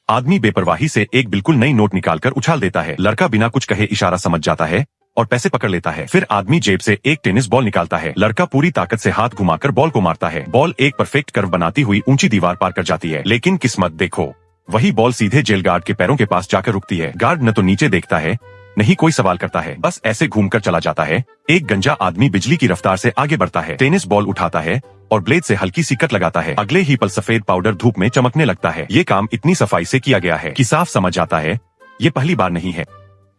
आदमी बेपरवाही से एक बिल्कुल नई नोट निकालकर उछाल देता है। लड़का बिना कुछ कहे इशारा समझ जाता है और पैसे पकड़ लेता है। फिर आदमी जेब से एक टेनिस बॉल निकालता है। लड़का पूरी ताकत से हाथ घुमाकर बॉल को मारता है। बॉल एक परफेक्ट कर्व बनाती हुई ऊंची दीवार पार कर जाती है। लेकिन किस्मत देखो, वही बॉल सीधे जेल गार्ड के पैरों के पास जाकर रुकती है। गार्ड न तो नीचे देखता है, नहीं कोई सवाल करता है, बस ऐसे घूमकर चला जाता है। एक गंजा आदमी बिजली की रफ्तार से आगे बढ़ता है, टेनिस बॉल उठाता है और ब्लेड से हल्की सी कट लगाता है। अगले ही पल सफेद पाउडर धूप में चमकने लगता है। ये काम इतनी सफाई से किया गया है कि साफ समझ जाता है ये पहली बार नहीं है।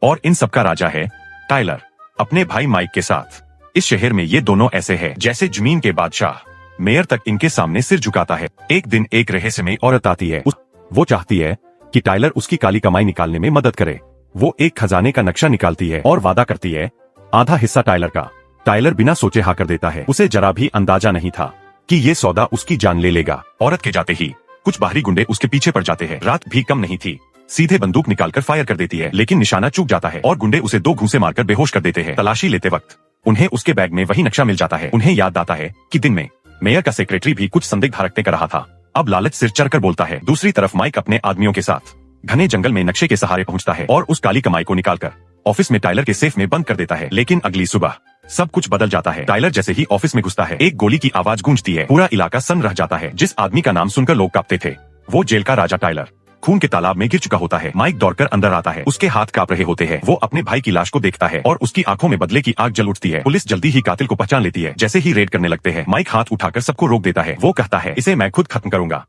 और इन सबका राजा है टायलर, अपने भाई माइक के साथ। इस शहर में ये दोनों ऐसे हैं जैसे जमीन के बादशाह। मेयर तक इनके सामने सिर झुकाता है। एक दिन एक रहस्यमयी औरत आती है। वो चाहती है कि टायलर उसकी काली कमाई निकालने में मदद करे। वो एक खजाने का नक्शा निकालती है और वादा करती है आधा हिस्सा टायलर का। टायलर बिना सोचे हाँ कर देता है। उसे जरा भी अंदाजा नहीं था कि ये सौदा उसकी जान ले लेगा। औरत के जाते ही कुछ बाहरी गुंडे उसके पीछे पड़ जाते हैं। रात भी कम नहीं थी, सीधे बंदूक निकालकर फायर कर देती है, लेकिन निशाना चूक जाता है और गुंडे उसे 2 घूंसे मारकर बेहोश कर देते हैं। तलाशी लेते वक्त उन्हें उसके बैग में वही नक्शा मिल जाता है। उन्हें याद आता है कि दिन में मेयर का सेक्रेटरी भी कुछ संदिग्ध हरकतें कर रहा था। अब लालच सिर चढ़कर बोलता है। दूसरी तरफ माइक अपने आदमियों के साथ घने जंगल में नक्शे के सहारे पहुंचता है और उस काली कमाई को निकालकर ऑफिस में टायलर के सेफ में बंद कर देता है। लेकिन अगली सुबह सब कुछ बदल जाता है। टायलर जैसे ही ऑफिस में घुसता है, एक गोली की आवाज गूंजती है। पूरा इलाका सन्न रह जाता है। जिस आदमी का नाम सुनकर लोग कांपते थे, वो जेल का राजा टायलर खून के तालाब में गिर चुका होता है। माइक दौड़कर अंदर आता है। उसके हाथ कांप रहे होते हैं। वो अपने भाई की लाश को देखता है और उसकी आंखों में बदले की आग जल उठती है। पुलिस जल्दी ही कातिल को पहचान लेती है। जैसे ही रेड करने लगते हैं, माइक हाथ उठाकर सबको रोक देता है। वो कहता है, इसे मैं खुद खत्म करूंगा।